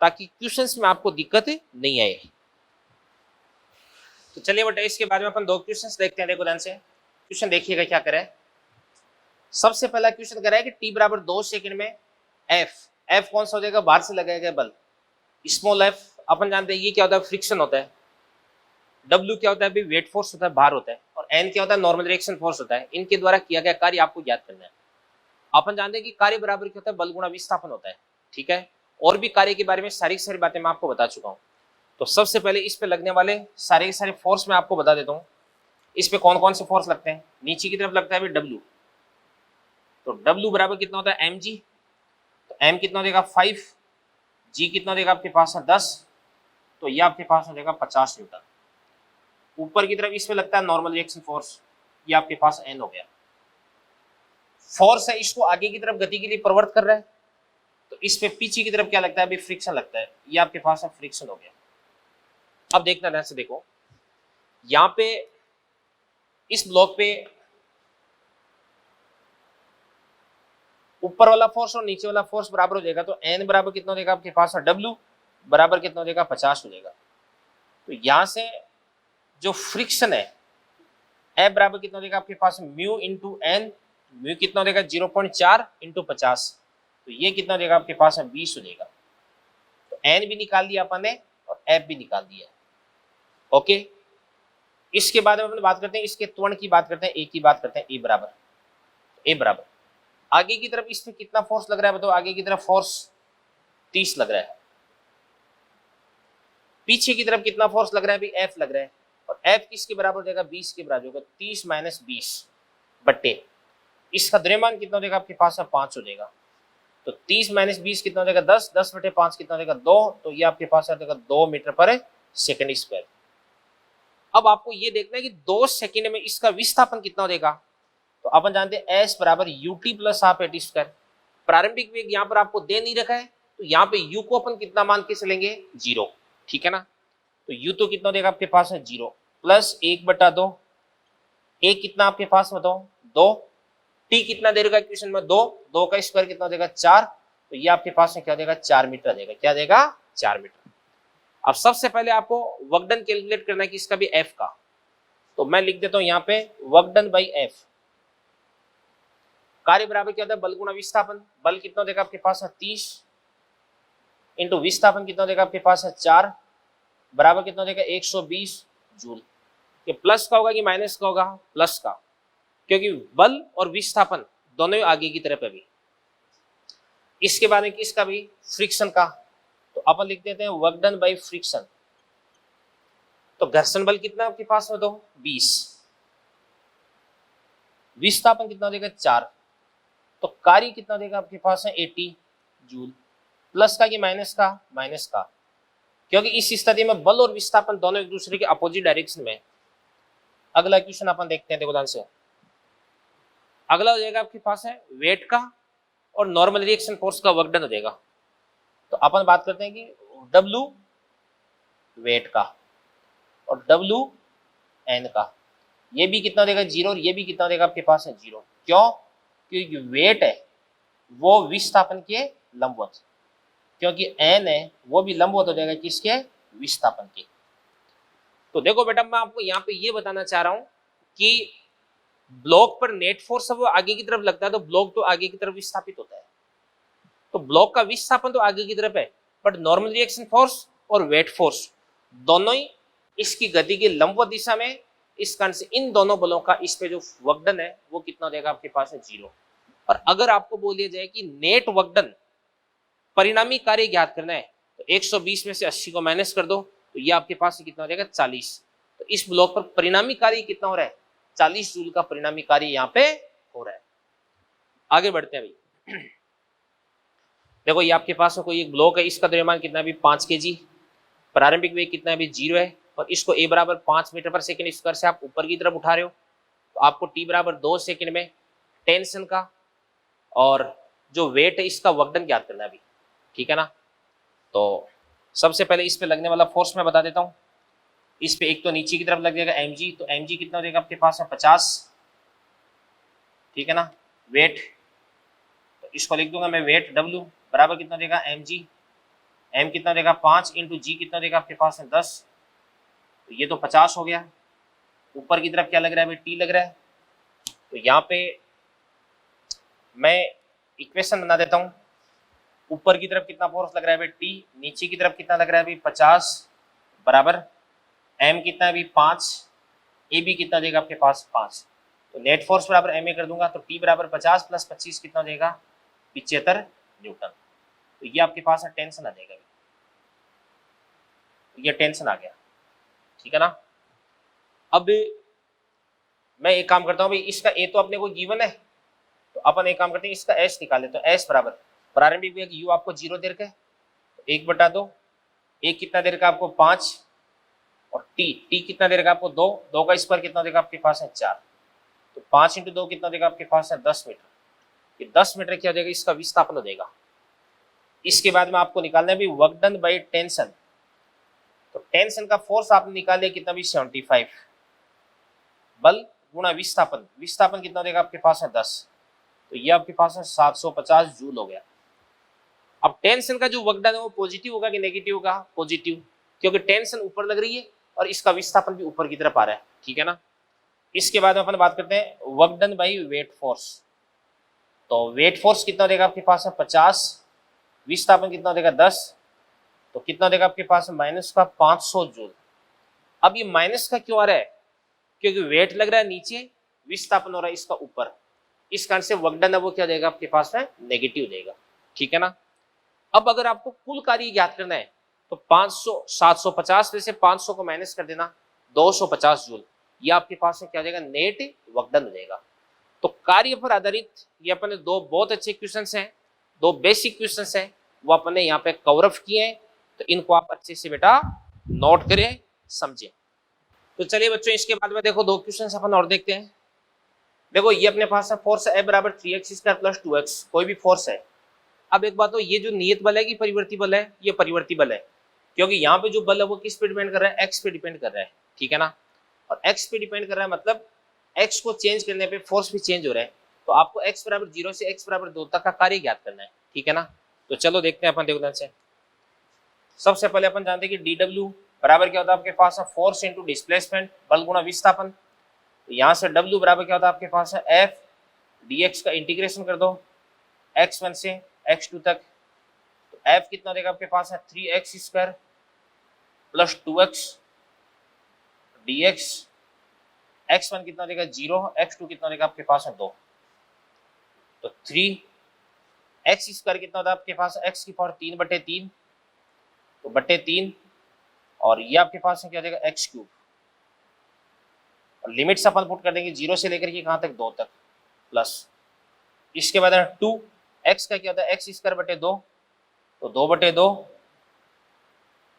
ताकि क्वेश्चंस में आपको दिक्कत नहीं आए। तो चलिए बेटा इसके बाद में अपन दो क्वेश्चंस देखते हैं। देखो ध्यान से क्वेश्चन देखिएगा क्या करे। सबसे पहला क्वेश्चन कह रहा है कि टी बराबर 2 सेकंड में एफ कौन सा हो जाएगा, बाहर से लगाया गया बल। स्मॉल एफ अपन जानते हैं ये क्या होता है, फ्रिक्शन होता है। डब्ल्यू क्या होता है, वेट फोर्स होता है, भार होता है। और एन क्या होता है, नॉर्मल रिएक्शन फोर्स होता है। इनके द्वारा किया गया कार्य आपको याद करना है। अपन जानते हैं कि कार्य बराबर क्या होता है, बल गुणा विस्थापन होता है। ठीक है, और भी कार्य के बारे में सारी सारी बातें मैं आपको बता चुका हूँ। तो सबसे पहले इस पे लगने वाले सारे के सारे फोर्स मैं आपको बता देता हूँ। इस पे कौन कौन से फोर्स लगते हैं। नीचे की तरफ लगता है डब्ल्यू, तो डब्ल्यू बराबर कितना होता है, एम जी। तो एम कितना देगा 5, जी कितना देगा आपके पास है 10, तो ये आपके पास हो जाएगा 50 न्यूटन। ऊपर की तरफ इस पे लगता है नॉर्मल रिएक्शन फोर्स, ये आपके पास एन हो गया। फोर्स है, इसको आगे की तरफ गति के लिए प्रवर्त कर रहा है। तो इस पे पीछे की तरफ क्या लगता है, अभी फ्रिक्शन लगता है, ये आपके पास है फ्रिक्शन हो गया। अब देखना ध्यान से देखो, यहां पे इस ब्लॉक पे ऊपर वाला फोर्स और नीचे वाला फोर्स बराबर हो जाएगा। तो एन बराबर कितना हो जाएगा आपके पास, डब्ल्यू बराबर कितना हो जाएगा 50 हो जाएगा। तो यहां से जो फ्रिक्शन है एफ बराबर कितना हो जाएगा आपके पास, म्यू इंटू एन। म्यू कितना हो जाएगा 0.4 इंटू 50, तो ये कितना हो जाएगा आपके पास है 20 हो जाएगा। तो एन भी निकाल दिया अपन ने और एफ भी निकाल दिया। ओके, इसके बाद में अपन बात करते हैं इसके त्वरण की बात करते हैं, ए की बात करते हैं। ए बराबर आगे की तरफ इसमें कितना फोर्स लग रहा है बताओ। आगे की तरफ फोर्स 30 लग रहा है। पीछे की तरफ कितना फोर्स लग रहा है, अभी एफ लग रहा है। और एफ किसके बराबर हो जाएगा, 20 के बराबर होगा। 30 माइनस 20 बट्टे इसका द्रव्यमान कितना हो जाएगा आपके पास है 5 हो जाएगा। तो 30 माइनस 20 कितना हो जाएगा 10, 10 बटे 5 कितना हो जाएगा 2, तो ये आपके पास आ जाएगा 2 मीटर पर सेकेंड स्क्वायर। अब आपको ये देखना है कि 2 सेकेंड में इसका विस्थापन कितना हो जाएगा। तो अपन जानते हैं एस बराबर UT plus half eighty square. प्रारंभिक वेग यहाँ पर आपको दे नहीं रखा है, तो यहाँ पे यू को अपन कितना मान के चलेंगे, 0। ठीक है ना, तो यू तो कितना देगा आपके पास है 0 प्लस 1/2। ए कितना आपके पास बताओ 2। टी कितना दे रखा क्वेश्चन में 2, 2 का स्क्वायर कितना देगा 4, तो ये आपके पास में क्या देगा 4 मीटर देगा। क्या देगा 4 मीटर। अब सबसे पहले आपको वर्क डन कैलकुलेट करना है कि इसका भी एफ का। तो मैं लिख देता हूं यहाँ पे वर्क डन बाई एफ। कार्य बराबर क्या होता है, बल गुणा विस्थापन। बल कितना देगा आपके पास है 30 इंटू विस्थापन कितना देगा आपके पास है 4, बराबर कितना देगा 120 जूल। ये प्लस का होगा कि माइनस का होगा, प्लस का, क्योंकि बल और विस्थापन दोनों ही आगे की तरफ है। अभी इसके बाद में किसका भी, फ्रिक्शन का। तो अपन लिख देते हैं वर्क डन बाई फ्रिक्शन। तो घर्षण बल कितना आपके पास में, तो 20, विस्थापन कितना देगा 4, तो कार्य कितना देगा आपके पास है 80 जूल। प्लस का कि माइनस का, माइनस का, क्योंकि इस स्थिति में बल और विस्थापन दोनों एक दूसरे के अपोजिट डायरेक्शन में। अगला क्वेश्चन अपन देखते हैं, देखो ध्यान से। अगला हो जाएगा आपके पास है वेट का और नॉर्मल रिएक्शन फोर्स का वर्क डन हो जाएगा। तो अपन बात करते हैं कि W वेट का और W एन का। ये भी कितना देगा 0 और ये भी कितना देगा आपके पास है 0। क्यों, क्योंकि वेट है वो विस्थापन के लंबवत, क्योंकि एन है वो भी लंबवत हो जाएगा किसके, विस्थापन के। तो देखो बेटा मैं आपको यहाँ पे ये बताना चाह रहा हूं कि ब्लॉक पर नेट फोर्स वो आगे की तरफ लगता है, तो ब्लॉक तो आगे की तरफ विस्थापित होता है। तो ब्लॉक का विस्थापन तो आगे की तरफ है, बट नॉर्मल रिएक्शन फोर्स और वेट फोर्स दोनों ही इसकी गति की लंबवत दिशा में। इस कारण से इन दोनों बलों का इस पे जो वर्क डन है वो कितना देगा आपके पास है 0। और अगर आपको बोल दिया जाए कि नेट वर्क डन परिणामी कार्य ज्ञात करना है, तो 120 में से 80 को माइनस कर दो, तो ये आपके पास कितना हो जाएगा 40। तो इस ब्लॉक पर परिणामी कार्य कितना हो रहा है, 40 जूल का परिणामी कार्य यहाँ पे हो रहा है। आगे बढ़ते हैं भाई। देखो ये आपके पास कोई एक ब्लॉक है, इसका द्रव्यमान कितना है 5 kg, प्रारंभिक वेग कितना है 0 है, और इसको ए बराबर 5 मीटर पर सेकेंड स्क्वायर से आप ऊपर की तरफ उठा रहे हो। तो आपको टी बराबर 2 सेकेंड में टेंशन का और जो वेट है इसका वर्क डन ज्ञात करना है अभी। ठीक है ना, तो सबसे पहले इस पे लगने वाला फोर्स मैं बता देता हूँ। इस पे एक तो नीचे की तरफ लग जाएगा mg, तो mg कितना देगा आपके पास है 50। ठीक है ना, वेट, तो इसको लिख दूंगा मैं वेट W बराबर कितना देगा mg, m कितना देगा 5 इंटू जी कितना देगा आपके पास है 10, तो ये तो 50 हो गया। ऊपर की तरफ क्या लग रहा है भाई T लग रहा है, तो यहाँ पे मैं इक्वेशन बना देता हूँ। ऊपर की तरफ कितना फोर्स लग रहा है भाई T, नीचे की तरफ कितना लग रहा है भाई 50 बराबर m कितना है भाई 5, ए बी कितना देगा आपके पास 5, तो नेट फोर्स बराबर एम ए कर दूंगा, तो T बराबर 50 प्लस 25 कितना देगा 75 न्यूटन। तो ये आपके पास टेंशन आ जाएगा, तो ये टेंशन आ गया, ठीक है ना। अब मैं एक काम करता हूँ भाई, इसका ए तो अपने को गिवन है, तो अपन एक काम करते हैं इसका एस निकाले, तो एस बराबर प्रारंभिक वेग यू आपको 0 दे रखा है, तो 1/2, एक कितना दे रखा है आपको 5, और टी कितना दे रखा है आपको 2, 2 का स्क्वायर कितना देगा आपके पास है 4, तो 5 इंटू 2 कितना देगा आपके पास है 10 मीटर। ये 10 मीटर क्या हो जाएगा, इसका विस्थापन हो जाएगा। इसके बाद में आपको निकालना है भी वर्क डन बाई टेंशन, तो टेंशन का फोर्स आपने निकाल लिया कितना भी 75, बल गुणा विस्थापन, विस्थापन कितना देगा आपके पास है 10, तो ये आपके पास है 750 जूल हो गया। अब टेंशन का जो वर्क डन है वो पॉजिटिव होगा कि नेगेटिव होगा, पॉजिटिव, क्योंकि टेंशन ऊपर लग रही है और इसका विस्थापन भी ऊपर की तरफ आ रहा है, ठीक है ना। इसके बाद अपन बात करते हैं work done by weight force, तो वेट फोर्स कितना देगा आपके पास है 50, विस्थापन कितना देगा 10, तो कितना देगा आपके पास है माइनस का 500 जूल। अब ये माइनस का क्यों आ रहा है, क्योंकि वेट लग रहा है नीचे, विस्थापन हो रहा है इसका ऊपर, इस कारण से वर्क डन है वो क्या देगा आपके पास है नेगेटिव देगा, ठीक है ना। अब अगर आपको कुल कार्य ज्ञात करना है तो 750 में से 500 को माइनस कर देना, 250 जूल, ये आपके पास है क्या हो जाएगा नेट वर्क डन हो जाएगा। तो कार्य पर आधारित ये अपने दो बहुत अच्छे क्वेश्चंस हैं, दो बेसिक क्वेश्चंस हैं, वो अपने यहाँ पे कवर अप किए हैं, तो इनको आप अच्छे से बेटा नोट करें समझें। तो चलिए बच्चों इसके बाद में देखो दो क्वेश्चन अपन और देखते हैं। देखो ये अपने पास है फोर्स है बराबर 3x² प्लस 2x, कोई भी फोर्स है। अब एक बात हो, ये जो नियत बल है कि परिवर्ती बल है, ये परिवर्ती बल है, क्योंकि यहाँ पे जो बल है वो किस पे डिपेंड कर रहा है, x पे डिपेंड कर रहा है, ठीक है ना। और x पे डिपेंड कर रहा है मतलब x को चेंज करने पे फोर्स भी चेंज हो रहा है, तो आपको x बराबर 0 से x बराबर 2 तक का कार्य ज्ञात करना है, ठीक है ना। तो चलो देखते हैं अपन देखो से। सबसे पहले अपन जानते हैं कि dw बराबर क्या होता है आपके पास है फोर्स इंटू डिस्प्लेसमेंट, बल गुणा विस्थापन। तो यहाँ से w बराबर क्या होता है आपके पास है f dx का इंटीग्रेशन कर दो x1 से x2 तक, तो f कितना देगा आपके पास है 3x² plus 2x dx, x1 कितना देगा 0, x2 कितना देगा आपके पास है 2, तो 3x² कितना होता है आपके पास x की पावर 3/3, तो बटे 3, और ये आपके पास है क्या देगा x3, और लिमिट्स अपन पुट कर देंगे 0 से लेकर के कहां तक 2 तक, प्लस इसके बाद 2x का क्या होता है x²/2, तो 2/2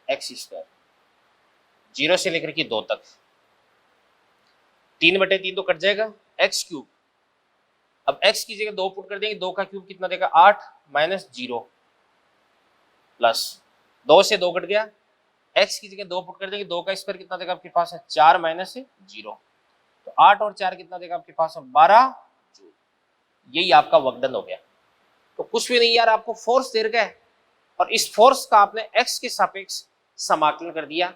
x², 0 से लेकर के 2 तक, 3/3 तो कट जाएगा x3, अब x की जगह 2 पुट कर देंगे, 2 का क्यूब कितना देगा 8 माइनस 0, प्लस 2 से 2 कट गया, x की जगह 2 पुट कर देंगे, 2 का स्क्वायर कितना देगा आपके पास है 4 माइनस 0, तो 8 और 4 कितना देगा आपके पास है 12 जूल। यही आपका वर्क डन हो गया। तो कुछ भी नहीं यार, आपको फोर्स दे रखा है और इस फोर्स का आपने x के सापेक्ष समाकलन कर दिया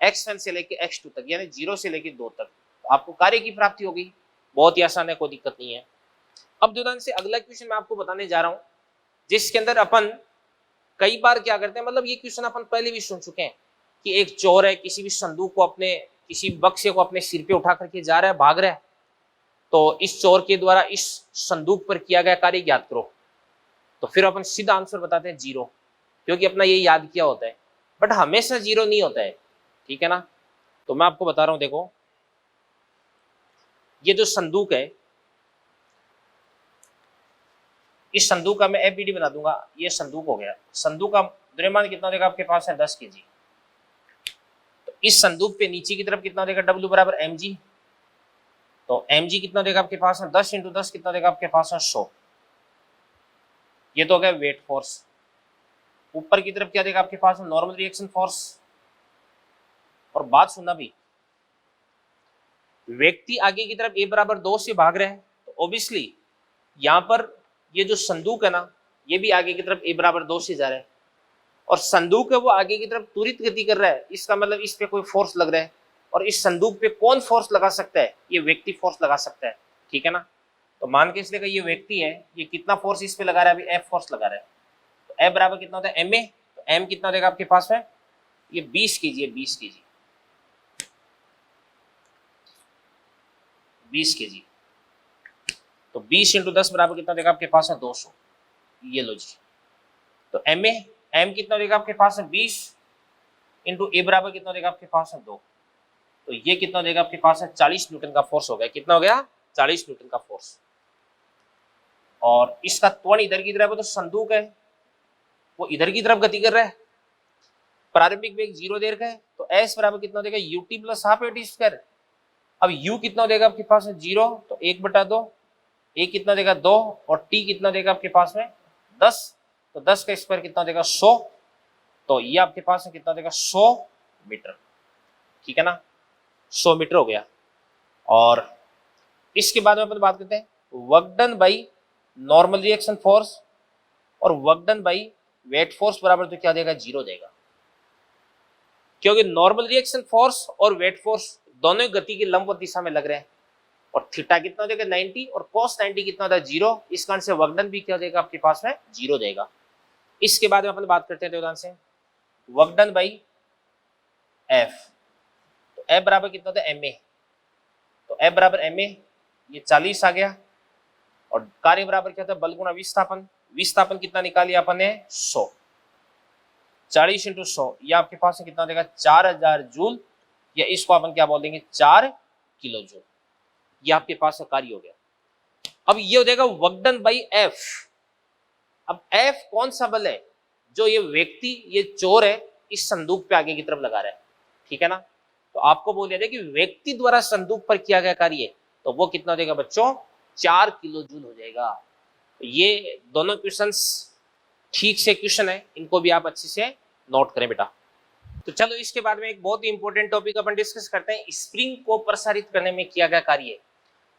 x1 से लेके x2 तक, यानी 0 से लेके 2 तक, तो आपको कार्य की प्राप्ति होगी। बहुत ही आसान है, कोई दिक्कत नहीं है। अब दुदान से अगला क्वेश्चन मैं आपको बताने जा रहा हूं, जिसके अंदर अपन कई बार क्या करते हैं, मतलब ये क्वेश्चन अपन पहले भी सुन चुके हैं कि एक चोर है किसी भी संदूक को अपने किसी बक्से को अपने सिर पे उठा करके जा रहा है, भाग रहा है, तो इस चोर के द्वारा इस संदूक पर किया गया कार्य ज्ञात करो। तो फिर अपन सीधा आंसर बताते हैं 0, क्योंकि अपना ये याद किया होता है, बट हमेशा 0 नहीं होता है, ठीक है ना। तो मैं आपको बता रहा हूं, देखो ये जो संदूक है, इस संदूक का मैं एफबीडी बना दूंगा, ये संदूक हो गया। संदूक का द्रव्यमान कितना देगा आपके पास है 10 kg। तो इस संदूक पे नीचे की तरफ कितना देगा W बराबर mg, तो mg कितना देगा आपके पास है 10 × 10 कितना देगा आपके पास है 100। ये तो हो गया वेट फोर्स। ऊपर की तरफ क्या देगा आपके पास है नॉर्मल रिएक्शन फोर्स। और बात सुनना भी, व्यक्ति आगे की तरफ a बराबर 2 से भाग रहे हैं, तो ऑब्वियसली यहाँ पर ये जो संदूक है ना, ये भी आगे की तरफ a बराबर 2 से जा रहा है, और संदूक है वो आगे की तरफ त्वरित गति कर रहा है, इसका मतलब इस पे कोई फोर्स लग रहा है, और इस संदूक पे कौन फोर्स लगा सकता है? ये व्यक्ति फोर्स लगा सकता है, ठीक है ना। तो मान के इसलिए का ये व्यक्ति है, ये कितना फोर्स इस पे लगा रहा है? अभी F फोर्स लगा रहा है। तो F बराबर कितना होता है? ma। तो m कितना देगा आपके पास में? ये 20 kg है, 20 kg, 20 kg। तो 20 इंटू 10 बराबर कितना देगा आपके पास है? 200। ये लो जी। तो m कितना देगा आपके पास है? 20 इंटू a बराबर कितना देगा आपके पास है? 2। तो ये कितना देगा आपके पास है? 40 न्यूटन का फोर्स हो गया। कितना हो गया? 40 न्यूटन का फोर्स। और इसका त्वरण इधर की तरफ है, तो संदूक है वो इधर की तरफ गति कर रहा है, प्रारंभिक वेग 0 देर का है, तो s बराबर कितना देगा? ut plus half at square. अब u कितना देगा आपके पास है? 0, तो 1/2, a कितना देगा? 2, और t कितना देगा आपके पास में? 10। तो 10 का स्क्वायर कितना देगा? 100। तो ये आपके पास में कितना देगा? 100 मीटर, ठीक है ना। 100 मीटर हो गया। और इसके बाद में अपन बात करते हैं work done by normal reaction force और work done by weight force बराबर तो क्या देगा? 0 देगा, क्योंकि नॉर्मल रिएक्शन फोर्स और वेट फोर्स दोनों गति की लंबवत दिशा में लग रहे हैं, और थीटा कितना देगा? 90, और cos 90 कितना था? 0। इस कारण से वर्क डन भी क्या देगा आपके पास में? 0 देगा। इसके बाद में अपन बात करते हैं उदाहरण से वर्क डन बाई F। तो F बराबर कितना था? ma। तो F बराबर ma, ये 40 आ गया, और कार्य बराबर क्या था? बल गुणा विस्थापन। विस्थापन कितना निकालिए अपन ने? 100। 40 इंटू 100, ये आपके पास में कितना देगा? 4000 जूल, या इसको अपन क्या बोल देंगे? 4 किलो जूल। ये आपके पास का कार्य हो गया। अब ये हो जाएगा वर्क डन बाई F। अब F कौन सा बल है? जो ये व्यक्ति, ये चोर है, इस संदूक पे आगे की तरफ लगा रहा है, ठीक है ना। तो आपको बोल दिया जाए कि व्यक्ति द्वारा संदूक पर किया गया कार्य, तो वो कितना देगा बच्चों? 4 किलो जूल हो जाएगा। तो ये दोनों क्वेश्चंस ठीक से क्वेश्चन है, इनको भी आप अच्छे से नोट करें बेटा। तो चलो इसके बाद में एक बहुत ही इंपॉर्टेंट टॉपिक अपन डिस्कस करते हैं, स्प्रिंग को प्रसारित करने में किया गया कार्य।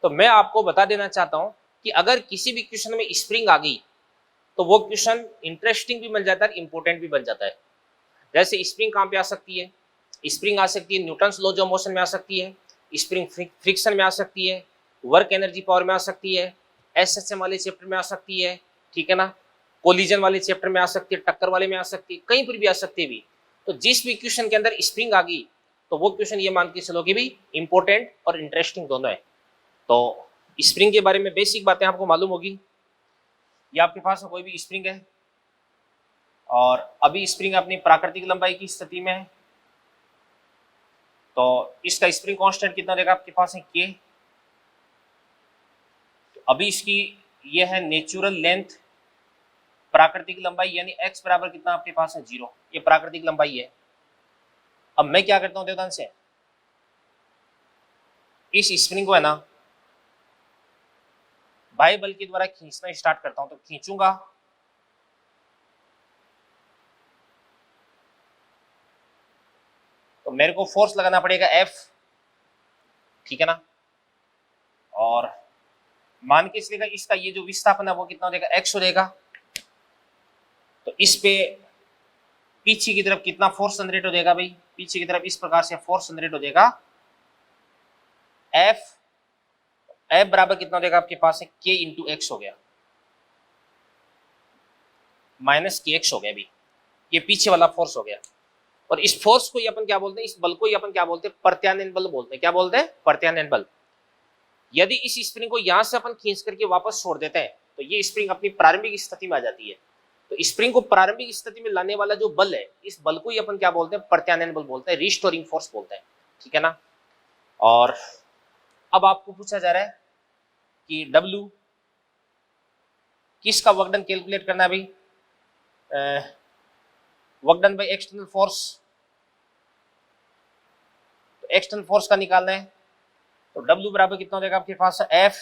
तो मैं आपको बता देना चाहता हूं कि अगर किसी भी क्वेश्चन में स्प्रिंग आ गई तो वो क्वेश्चन इंटरेस्टिंग भी बन जाता है, इंपॉर्टेंट भी बन जाता है। जैसे स्प्रिंग कहाँ पे आ सकती है? स्प्रिंग आ सकती है न्यूटन्स लॉज ऑफ मोशन में आ सकती है, स्प्रिंग फ्रिक्शन में आ सकती है, वर्क एनर्जी पावर में आ सकती है, SHM वाले चैप्टर में आ सकती है, ठीक है ना, कोलिजन वाले चैप्टर में आ सकती है, टक्कर वाले में आ सकती है, कहीं पर भी आ सकती है भी। तो जिस भी क्वेश्चन के अंदर स्प्रिंग आ गई तो वो क्वेश्चन ये मान के चलो कि भी इंपॉर्टेंट और इंटरेस्टिंग दोनों है। तो स्प्रिंग के बारे में बेसिक बातें आपको मालूम होगी। ये आपके पास कोई भी स्प्रिंग है, और अभी स्प्रिंग अपनी प्राकृतिक लंबाई की स्थिति में है, तो इसका स्प्रिंग कांस्टेंट कितना देगा आपके पास है? K। तो अभी इसकी ये है नेचुरल लेंथ, प्राकृतिक लंबाई, यानी x बराबर कितना आपके पास है? 0। ये प्राकृतिक लंबाई है। अब मैं क्या करता हूं ध्यान से, इस स्प्रिंग को है ना बाह्य बल के द्वारा खींचना स्टार्ट करता हूं। तो खींचूंगा, तो मेरे को फोर्स लगाना पड़ेगा F, ठीक है ना। और मान के इसलिए इसका ये जो विस्थापन है वो कितना हो जाएगा? x हो जाएगा। तो इस पे पीछे की तरफ कितना फोर्स जनरेट हो जाएगा भाई? पीछे की तरफ इस प्रकार से फोर्स जनरेट हो जाएगा F बराबर कितना हो जाएगा आपके पास है? K इंटू एक्स हो गया, माइनस KX हो गया। अभी ये पीछे वाला फोर्स हो गया, और इस फोर्स को ही अपन क्या बोलते हैं? इस बल को ही अपन क्या बोलते हैं? प्रत्यानयन बल बोलते हैं। क्या बोलते हैं? प्रत्यानयन बल। यदि इस स्प्रिंग को यहां से अपन खींच करके वापस छोड़ देते हैं तो ये स्प्रिंग अपनी प्रारंभिक स्थिति में आ जाती है। तो स्प्रिंग को प्रारंभिक स्थिति में लाने वाला जो बल है, इस बल को ही अपन क्या बोलते हैं? प्रत्यानयन बल बोलते हैं, रिस्टोरिंग फोर्स बोलते हैं, ठीक है ना। और अब आपको पूछा जा रहा है कि W किसका वर्क डन कैलकुलेट करना है भाई? Work done by external force. तो एक्सटर्नल फोर्स का निकालना है, तो W बराबर कितना हो जाएगा आपके पास? F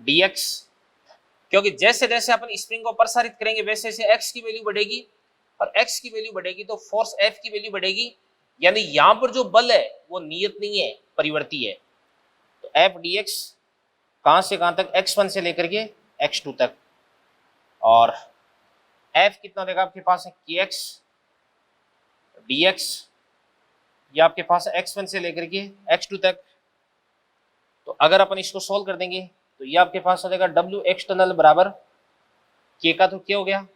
dx। क्योंकि जैसे जैसे अपन स्प्रिंग को प्रसारित करेंगे वैसे वैसे x की वैल्यू बढ़ेगी, और x की वैल्यू बढ़ेगी तो फोर्स F की वैल्यू बढ़ेगी। यानी यहां पर जो बल है वो नियत नहीं है, परिवर्ती है। तो F dx कहां से कहां तक? x1 से लेकर के x2 तक, और f कितना देगा आपके पास है kx dx, ये आपके पास है x1 से लेकर के x2 तक। तो अगर अपन इसको सोल्व कर देंगे तो ये आपके पास आ जाएगा w एक्सटर्नल बराबर k का तो क्या हो गया,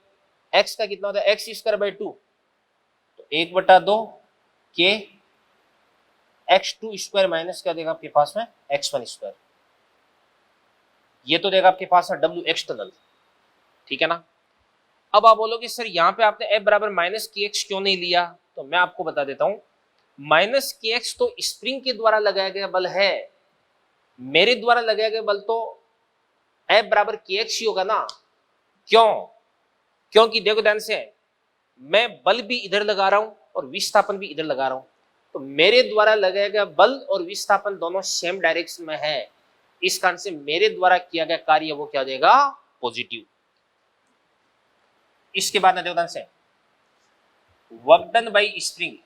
x का कितना होता है x स्क्वायर बाई 2, तो 1/2 k x2 स्क्वायर माइनस क्या देगा आपके पास में x1 स्क्वायर, ये तो देगा आपके पास है w एक्सटर्नल। ठीक है ना। अब आप बोलोगे सर यहाँ पे आपने f बराबर माइनस के एक्स क्यों नहीं लिया, तो मैं आपको बता देता हूं, माइनस के एक्स तो स्प्रिंग के द्वारा लगाया गया बल है, मेरे द्वारा लगाया गया बल तो f बराबर के एक्स ही होगा ना। क्यों, क्योंकि देखो ध्यान से, मैं बल भी इधर लगा रहा हूं और विस्थापन भी इधर लगा रहा हूं, तो मेरे द्वारा लगाया गया बल और विस्थापन दोनों सेम डायरेक्शन में है, इस कारण से मेरे द्वारा किया गया कार्य वो क्या हो जाएगा, पॉजिटिव। इसके बाद ना देखो से, वर्क डन बाई स्प्रिंग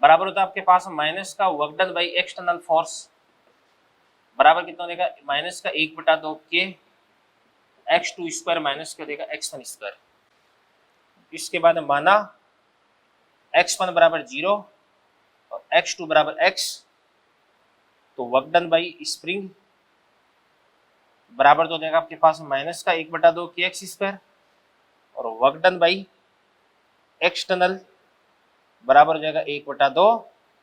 बराबर होता है आपके पास माइनस का work done by external force, बराबर कितना देगा माइनस का 1/2 के x2 स्क्वायर माइनस क्या देगा x1 स्क्वायर। इसके बाद माना x1 बराबर 0 और x2 बराबर x, तो वर्क डन बाई स्प्रिंग बराबर तो देगा आपके पास माइनस का 1/2 के एक्स स्क्वायर, और वर्क डन बाई एक्सटर्नल बराबर हो जाएगा 1/2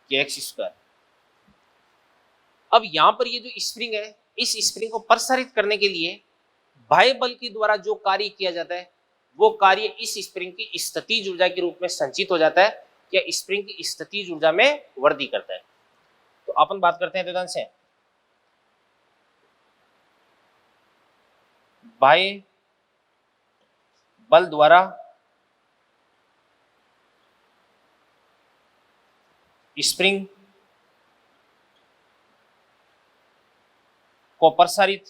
के एक्स स्क्वायर। अब यहां पर ये जो स्प्रिंग है, इस स्प्रिंग को प्रसारित करने के लिए बाह्य बल के द्वारा जो कार्य किया जाता है वो कार्य इस स्प्रिंग की स्थितिज ऊर्जा के रूप में संचित हो जाता है, या स्प्रिंग की स्थितिज ऊर्जा में वृद्धि करता है। तो अपन बात करते हैं ध्यान से, बाह्य बल द्वारा स्प्रिंग को प्रसारित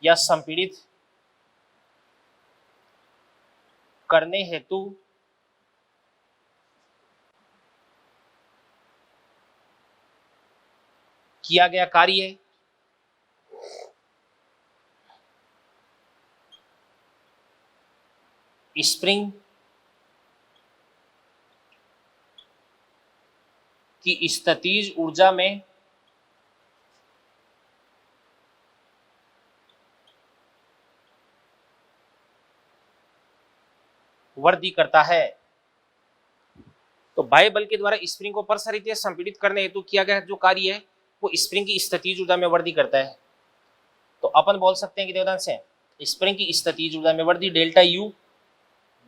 या संपीड़ित करने हेतु किया गया कार्य स्प्रिंग की स्थितिज ऊर्जा में वृद्धि करता है। तो बाह्य बल के द्वारा स्प्रिंग को प्रसारित या संपीड़ित करने हेतु किया गया जो कार्य है वो स्प्रिंग की स्थितिज ऊर्जा में वृद्धि करता है। तो अपन बोल सकते हैं कि ध्यान से, स्प्रिंग की स्थितिज ऊर्जा में वृद्धि डेल्टा यू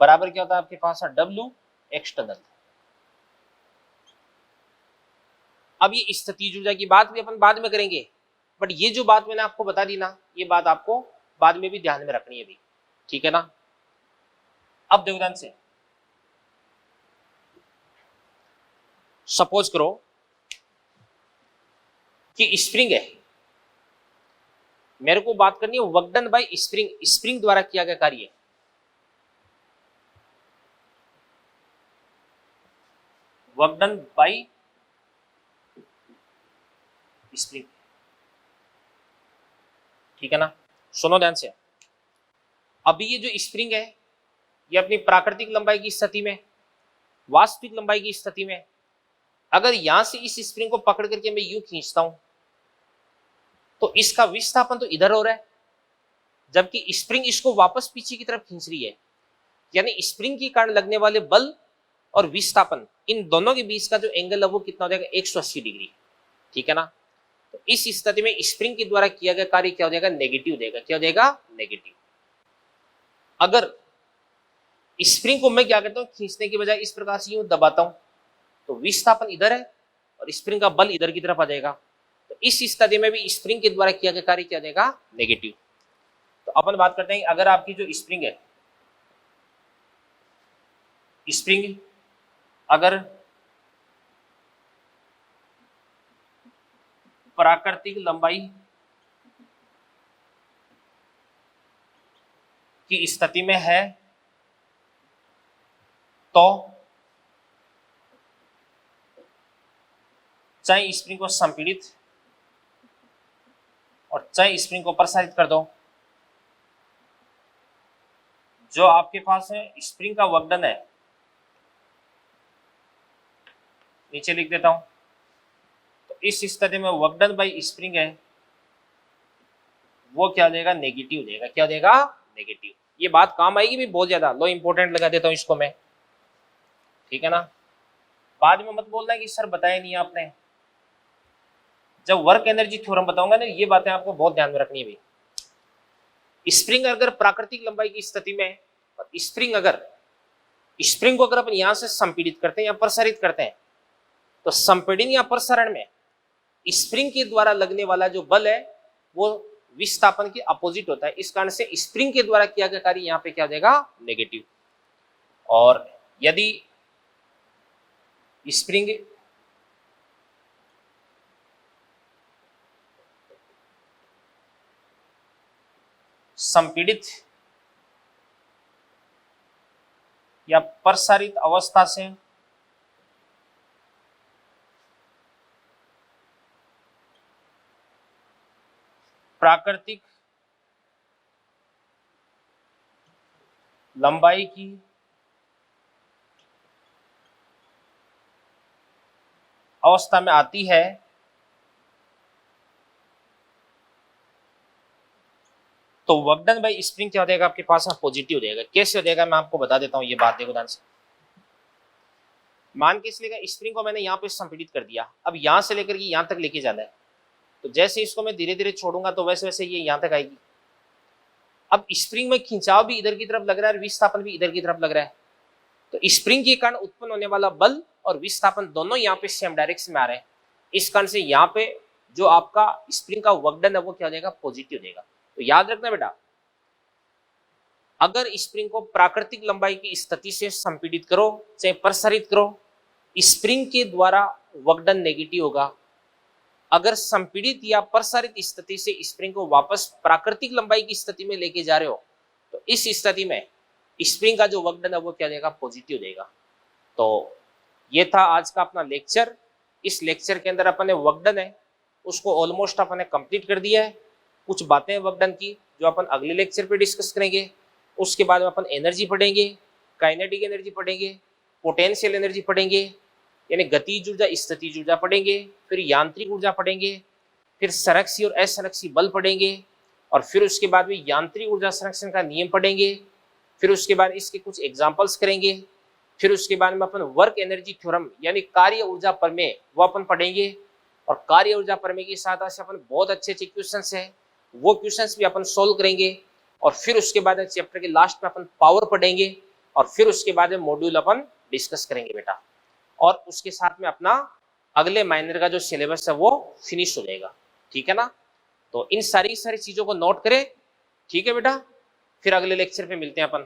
बराबर क्या होता है आपके पास W एक्सटर्नल। अब ये स्थितिज ऊर्जा की बात भी अपन बाद में करेंगे, बट ये जो बात मैंने आपको बता दी ना, ये बात आपको बाद में भी ध्यान में रखनी है भी। ठीक है ना। अब देखो ध्यान से, सपोज करो कि स्प्रिंग है, मेरे को बात करनी है work done by spring, spring द्वारा किया गया कार्य। वर्क डन बाय स्प्रिंग, ठीक है ना। सुनो ध्यान से, अभी ये जो स्प्रिंग है ये अपनी प्राकृतिक लंबाई की स्थिति में, वास्तविक लंबाई की स्थिति में, अगर यहां से इस स्प्रिंग को पकड़ करके मैं यूं खींचता हूं तो इसका विस्थापन तो इधर हो रहा है, जबकि स्प्रिंग इसको वापस पीछे की तरफ खींच रही है। यानी स्प्रिंग के कारण लगने वाले बल और विस्थापन, इन दोनों के बीच का जो एंगल है वो कितना हो जाएगा, 180 डिग्री। ठीक है ना। तो इस स्थिति में स्प्रिंग के द्वारा किया गया कार्य क्या हो जाएगा, नेगेटिव देगा। क्या हो जाएगा, नेगेटिव। अगर स्प्रिंग को मैं क्या करता हूं, खींचने की बजाय इस प्रकार से यूं दबाता हूं, तो विस्थापन इधर है और स्प्रिंग का बल इधर की तरफ आ जाएगा। तो इस स्थिति में भी स्प्रिंग के द्वारा किया गया कार्य क्या देगा, नेगेटिव। तो अपन बात करते हैं अगर आपकी जो स्प्रिंग है, स्प्रिंग अगर प्राकृतिक लंबाई की स्थिति में है तो चाहे स्प्रिंग को संपीड़ित और चाहे स्प्रिंग को प्रसारित कर दो, जो आपके पास है स्प्रिंग का वर्कडन है, नीचे लिख देता हूं। तो इस स्थिति में वर्कडन बाई स्प्रिंग है वो क्या देगा, नेगेटिव देगा। क्या देगा, नेगेटिव। ये बात काम आएगी भी बहुत ज्यादा, लो इंपॉर्टेंट लगा देता हूं इसको मैं, ठीक है ना। बाद में मत बोलना कि सर बताया नहीं आपने, जब वर्क एनर्जी थ्योरम बताऊंगा ना ये बातें आपको बहुत ध्यान में रखनी है भाई। स्प्रिंग अगर प्राकृतिक लंबाई की स्थिति में, स्प्रिंग को अगर अपन यहां से संपीड़ित करते हैं या प्रसारित करते हैं, तो संपीड़न या प्रसारण में स्प्रिंग के द्वारा लगने वाला जो बल है वो विस्थापन के अपोजिट होता है। इस कारण से स्प्रिंग के द्वारा किया गया कार्य यहाँ पे क्या देगा, नेगेटिव। और यदि स्प्रिंग संपीड़ित या प्रसारित अवस्था से प्राकृतिक लंबाई की अवस्था में आती है, तो वर्कडन बाई स्प्रिंग क्या हो जाएगा आपके पास, पॉजिटिव देगा। कैसे हो जाएगा मैं आपको बता देता हूं, ये बात देखो ध्यान से। मान के इसलिए स्प्रिंग को मैंने यहाँ पे संपीड़ित कर दिया, अब यहां से लेकर के यहां तक लेके जाना है, तो जैसे इसको मैं धीरे धीरे छोड़ूंगा तो वैसे वैसे ये यहां तक आएगी। अब स्प्रिंग में खिंचाव भी इधर की तरफ लग रहा है और विस्थापन भी इधर की तरफ लग रहा है, तो स्प्रिंग के कारण उत्पन्न होने वाला बल और विस्थापन दोनों यहाँ पे सेम डायरेक्शन में आ रहे हैं। इस कारण से यहाँ पे जो आपका स्प्रिंग का वर्कडन है वो क्या देगा, पॉजिटिव देगा। तो याद रखना बेटा, अगर स्प्रिंग को प्राकृतिक लंबाई की स्थिति से संपीड़ित करो चाहे प्रसारित करो, स्प्रिंग के द्वारा वर्कडन नेगेटिव होगा। अगर संपीड़ित या प्रसारित स्थिति से स्प्रिंग को वापस प्राकृतिक लंबाई की स्थिति में लेके जा रहे हो, तो इस स्थिति में स्प्रिंग का जो वर्कडन है वो क्या देगा, पॉजिटिव देगा। तो ये था आज का अपना लेक्चर। इस लेक्चर के अंदर अपन ने वर्कडन है उसको ऑलमोस्ट अपन ने कंप्लीट कर दिया है। कुछ बातें वर्कडन की जो अपन अगले लेक्चर पे डिस्कस करेंगे। उसके बाद में अपन एनर्जी पढ़ेंगे, काइनेटिक एनर्जी पढ़ेंगे, पोटेंशियल एनर्जी पढ़ेंगे, यानी गतिज ऊर्जा, स्थितिज ऊर्जा पढ़ेंगे, फिर यांत्रिक ऊर्जा पढ़ेंगे, फिर संरक्षी और असंरक्षी बल पढ़ेंगे, और फिर उसके बाद में यांत्रिक ऊर्जा संरक्षण का नियम पढ़ेंगे। फिर उसके बाद इसके कुछ एग्जाम्पल्स करेंगे। फिर उसके बाद में अपन वर्क एनर्जी थ्योरम यानी कार्य ऊर्जा प्रमेय वो अपन पढ़ेंगे, और कार्य ऊर्जा प्रमेय के साथ से अपन बहुत अच्छे अच्छे क्वेश्चंस हैं वो क्वेश्चंस भी अपन सोल्व करेंगे। और फिर उसके बाद चैप्टर के लास्ट में अपन पावर पढ़ेंगे, और फिर उसके बाद में मॉड्यूल अपन डिस्कस करेंगे बेटा। और उसके साथ में अपना अगले महीने का जो सिलेबस है वो फिनिश हो जाएगा, ठीक है ना। तो इन सारी चीजों को नोट करें, ठीक है बेटा। फिर अगले लेक्चर पे मिलते हैं अपन।